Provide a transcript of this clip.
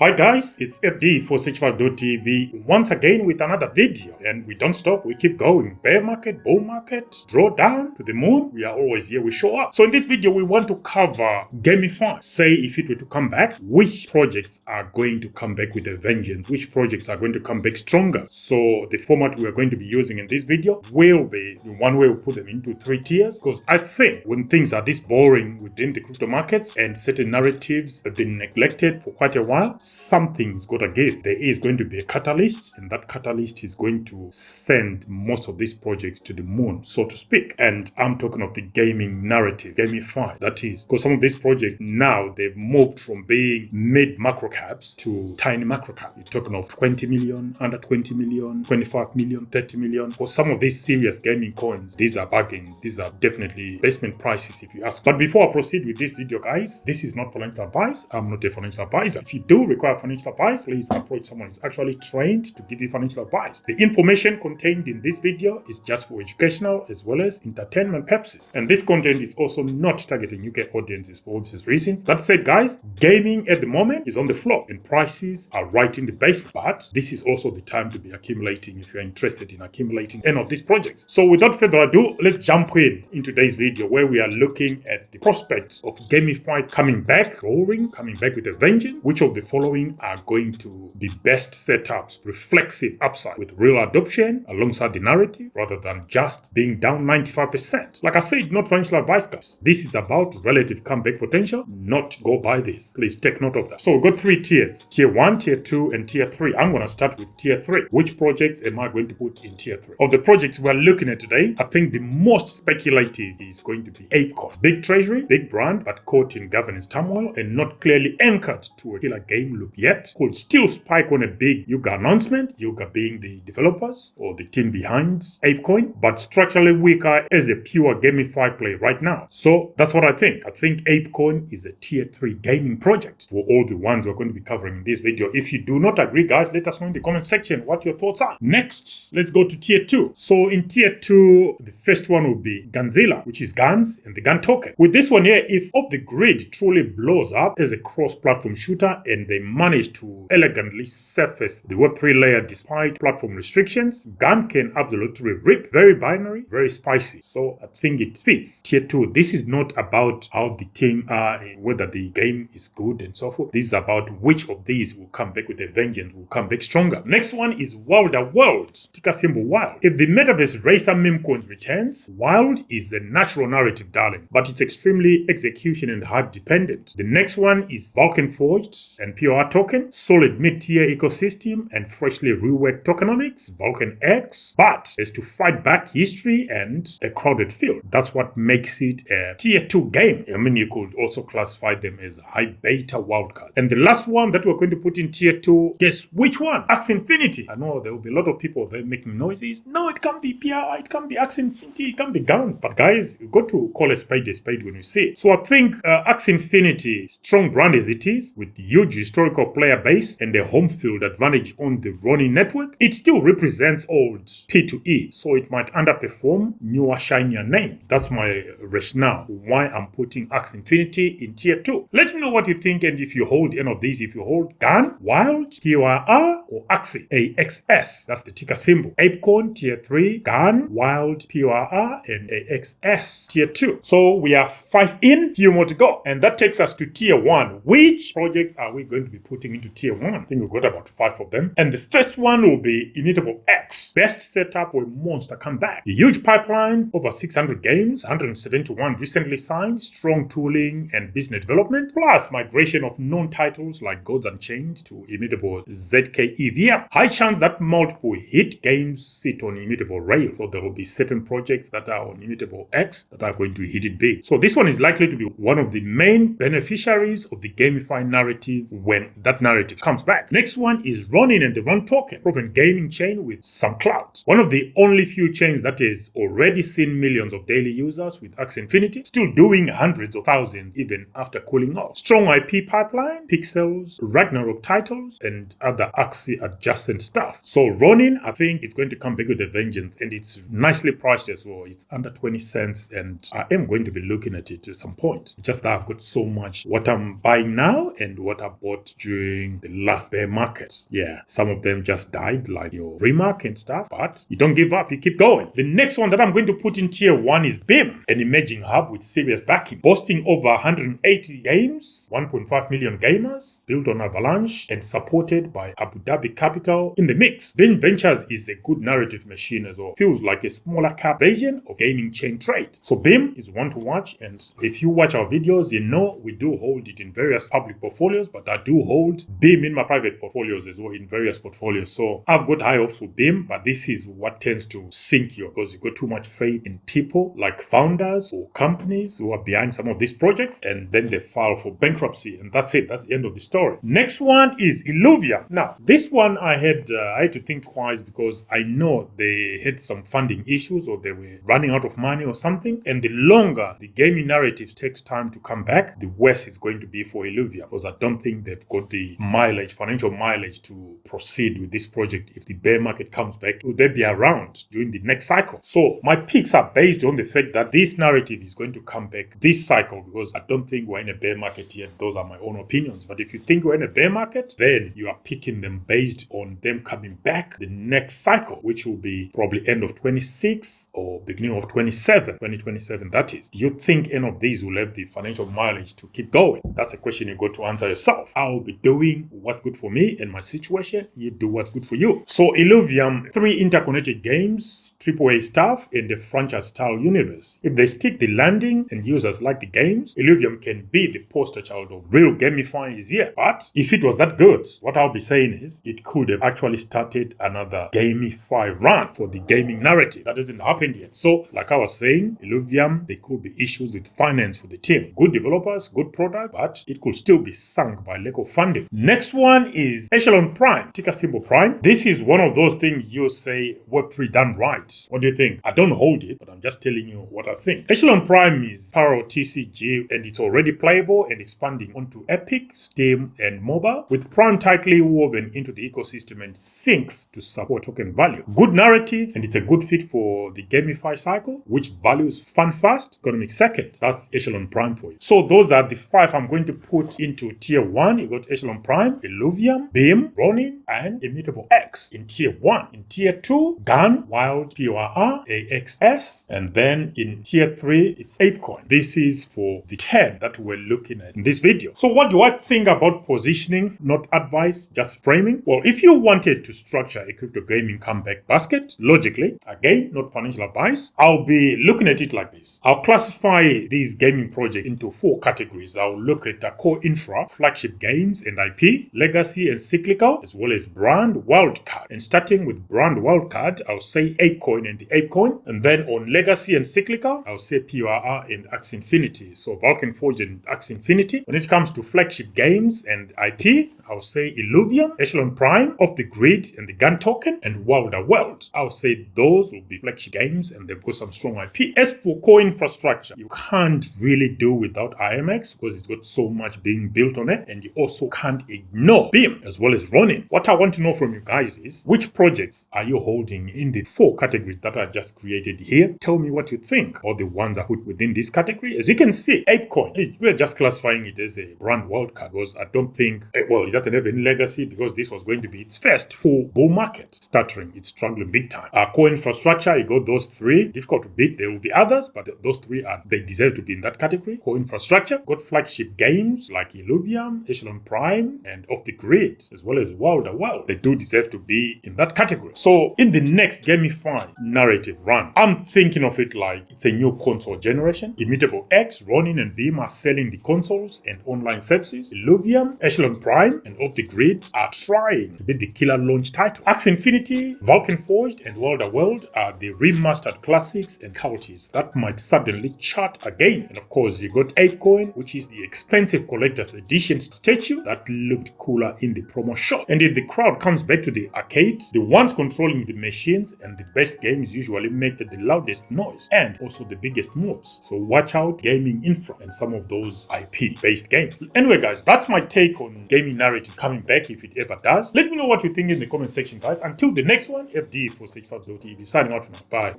Hi guys, it's FD for Search5.tv once again with another video, and we don't stop, we keep going. Bear market, bull market, draw down to the moon, we are always here, we show up. So in this video we want to cover GameFi. Say if it were to come back, which projects are going to come back with a vengeance, which projects are going to come back stronger. So the format we are going to be using in this video will be one way we put them into 3 tiers, because I think when things are this boring within the crypto markets and certain narratives have been neglected for quite a while, something's got to give. There is going to be a catalyst, and that catalyst is going to send most of these projects to the moon, so to speak. And I'm talking of the gaming narrative, GameFi. That is, because some of these projects now, they've moved from being mid macro caps to tiny macro cap. You're talking of 20 million, under 20 million, 25 million, 30 million. For some of these serious gaming coins, these are bargains. These are definitely basement prices if you ask. But before I proceed with this video, guys, this is not financial advice. I'm not a financial advisor. If you do require financial advice, please approach someone who's actually trained to give you financial advice. The information contained in this video is just for educational as well as entertainment purposes. And this content is also not targeting UK audiences for obvious reasons. That said, guys, gaming at the moment is on the floor and prices are right in the base. But this is also the time to be accumulating if you're interested in accumulating any of these projects. So without further ado, let's jump in today's video where we are looking at the prospects of GameFi coming back, roaring, coming back with a vengeance. Which of the following are going to be best setups, reflexive upside with real adoption alongside the narrative rather than just being down 95%. Like I said, not financial advice, guys. This is about relative comeback potential, not go by this. Please take note of that. So we've got 3 tiers. Tier 1, Tier 2, and Tier 3. I'm going to start with Tier 3. Which projects am I going to put in Tier 3? Of the projects we're looking at today, I think the most speculative is going to be Apecoin. Big treasury, big brand, but caught in governance turmoil and not clearly anchored to a killer game loop yet. Could still spike on a big Yuga announcement, Yuga being the developers or the team behind Apecoin, but structurally weaker as a pure GameFi play right now. So that's what I think. I think Apecoin is a Tier 3 gaming project for all the ones we're going to be covering in this video. If you do not agree, guys, let us know in the comment section what your thoughts are. Next, let's go to Tier 2. So in Tier 2, the first one will be Gunzilla, which is guns and the gun token. With this one here, if Off the Grid truly blows up as a cross-platform shooter and they manage to elegantly surface the Web3 layer despite platform restrictions, Gun can absolutely rip. Very binary, very spicy. So I think it fits. Tier 2, this is not about how the team are and whether the game is good and so forth. This is about which of these will come back with a vengeance, will come back stronger. Next one is Wilder World, ticker symbol WILD. If the metaverse racer meme coins returns, WILD is a natural narrative darling, but it's extremely execution and hard dependent. The next one is Vulcanforged and POR token, solid mid-tier ecosystem and freshly reworked tokenomics, VulcanX, but has to fight back history and a crowded field. That's what makes it a Tier 2 game. I mean, you could also classify them as high beta wildcard. And the last one that we're going to put in Tier 2, guess which one? Axie Infinity. I know there will be a lot of people there making noises. No, it can't be PRI, it can't be Axie Infinity, it can't be guns. But guys, you've got to call a spade when you see it. So I think Axie Infinity, strong brand as it is, with huge historical player base and a home field advantage on the Ronin network, it still represents old P2E, so it might underperform newer, shinier name. That's my rationale why I'm putting Axie Infinity in Tier 2. Let me know what you think, and if you hold any of these, if you hold Gun, Wild, POR, or Axie, AXS, that's the ticker symbol. Apecoin, Tier 3, Gun, Wild, POR, and AXS, Tier 2. So we are 5 in, few more to go, and that takes us to Tier 1. Which projects are we going to be putting into Tier 1? I think we've got about 5 of them. And the first one will be ImmutableX. Best setup for a monster comeback. A huge pipeline, over 600 games, 171 recently signed, strong tooling and business development, plus migration of known titles like Gods Unchained to Immutable ZK EVM. High chance that multiple hit games sit on Immutable Rail. So there will be certain projects that are on ImmutableX that are going to hit it big. So this one is likely to be one of the main beneficiaries of the GameFi narrative when that narrative comes back. Next one is Ronin and the Run token, proven gaming chain with some clout. One of the only few chains that has already seen millions of daily users with Axie Infinity, still doing hundreds of thousands even after cooling off. Strong IP pipeline, pixels, Ragnarok titles, and other Axie adjacent stuff. So Ronin, I think it's going to come back with a vengeance, and it's nicely priced as well. It's under 20 cents, and I am going to be looking at it at some point. Just that I've got so much what I'm buying now and what I bought during the last bear markets. Yeah, some of them just died, like your Remark and stuff, but you don't give up, you keep going. The next one that I'm going to put in tier 1 is BIM, an emerging hub with serious backing, boasting over 180 games, 1.5 million gamers, built on Avalanche, and supported by Abu Dhabi Capital in the mix. BIM Ventures is a good narrative machine as well. Feels like a smaller cap version of gaming chain trade. So BIM is one to watch, and if you watch our videos, you know we do hold it in various public portfolios, but I do hold BIM in my private portfolios as well, in various portfolios. So I've got high hopes for BIM, but this is what tends to sink you because you got too much faith in people like founders or companies who are behind some of these projects, and then they file for bankruptcy, and that's it. That's the end of the story. Next one is Illuvium. Now, this one I had to think twice because I know they had some funding issues or they were running out of money or something, and the longer the gaming narrative takes time to come back, the worse it's going to be for Illuvium, because I don't think they've got the mileage, financial mileage, to proceed with this project. If the bear market comes back, will they be around during the next cycle? So my picks are based on the fact that this narrative is going to come back this cycle, because I don't think we're in a bear market yet. Those are my own opinions. But if you think we're in a bear market, then you are picking them based on them coming back the next cycle, which will be probably end of 26 or beginning of 2027, that is. Do you think any of these will have the financial mileage to keep going? That's a question you got to answer yourself. I will be doing what's good for me and my situation. You do what's good for you. So Illuvium, 3 interconnected games, AAA stuff, in the franchise-style universe. If they stick the landing and users like the games, Illuvium can be the poster child of real gamifying is here. But if it was that good, what I'll be saying is it could have actually started another gamify run for the gaming narrative. That hasn't happened yet. So, like I was saying, Illuvium, there could be issues with finance for the team. Good developers, good product, but it could still be sunk by lack of funding. Next one is Echelon Prime, ticker symbol Prime. This is one of those things you say Web3 done right. What do you think? I don't hold it, but I'm just telling you what I think. Echelon Prime is parallel TCG, and it's already playable and expanding onto Epic, Steam, and mobile, with Prime tightly woven into the ecosystem and syncs to support token value. Good narrative, and it's a good fit for the gamify cycle, which values fun first, economic second. That's Echelon Prime for you. So those are the 5 I'm going to put into tier 1. You got Echelon Prime, Illuvium, BIM, Ronin, and ImmutableX in tier 1. In tier 2, Gun, Wild, POR, AXS, and then in tier 3, it's Apecoin. This is for the 10 that we're looking at in this video. So what do I think about positioning? Not advice, just framing. Well, if you wanted to structure a crypto gaming comeback basket, logically, again, not financial advice, I'll be looking at it like this. I'll classify these gaming projects into 4 categories. I'll look at the core infra, flagship games and IP, legacy and cyclical, as well as brand wildcard. And starting with brand wildcard, I'll say Apecoin and the Apecoin. And then on legacy and cyclical, I'll say POR and Axie Infinity. So Vulcanforged and Axie Infinity. When it comes to flagship games and IP, I'll say Illuvium, Echelon Prime, Off the Grid, and the Gun Token, and Wilder World. I'll say those will be flagship games and they've got some strong IP. As for core infrastructure, you can't really do without IMX because it's got so much being built on it, and you also can't ignore BIM as well as Ronin. What I want to know from you guys is, which projects are you holding in the 4 categories that I just created here? Tell me what you think, or the ones I put within this category. As you can see, Apecoin, we're just classifying it as a brand wildcard because I don't think, well, it doesn't have any legacy because this was going to be its first full bull market. Stuttering, it's struggling big time. Core infrastructure, you got those 3, difficult to beat. There will be others, but those 3 they deserve to be in that category. Core infrastructure, got flagship games like Illuvium, Echelon Prime, and Off the Grid, as well as Wilder World. They do deserve to be in that category. So in the next gamify narrative run, I'm thinking of it like it's a new console generation. ImmutableX, Ronin, and BIM are selling the consoles and online services. Illuvium, Echelon Prime, and Off the Grid are trying to be the killer launch title. Axie Infinity, Vulcanforged, and World of World are the remastered classics and culties that might suddenly chart again. And of course, you got Apecoin, which is the expensive collector's edition statue that looked cooler in the promo shop. And if the crowd comes back to the arcade, the ones controlling the machines and the best games usually make the loudest noise and also the biggest moves. So watch out gaming infra and some of those IP-based games. Anyway, guys, that's my take on gaming narrative coming back if it ever does. Let me know what you think in the comment section, guys. Until the next one, FD for Sage5.tv signing out for now. Bye.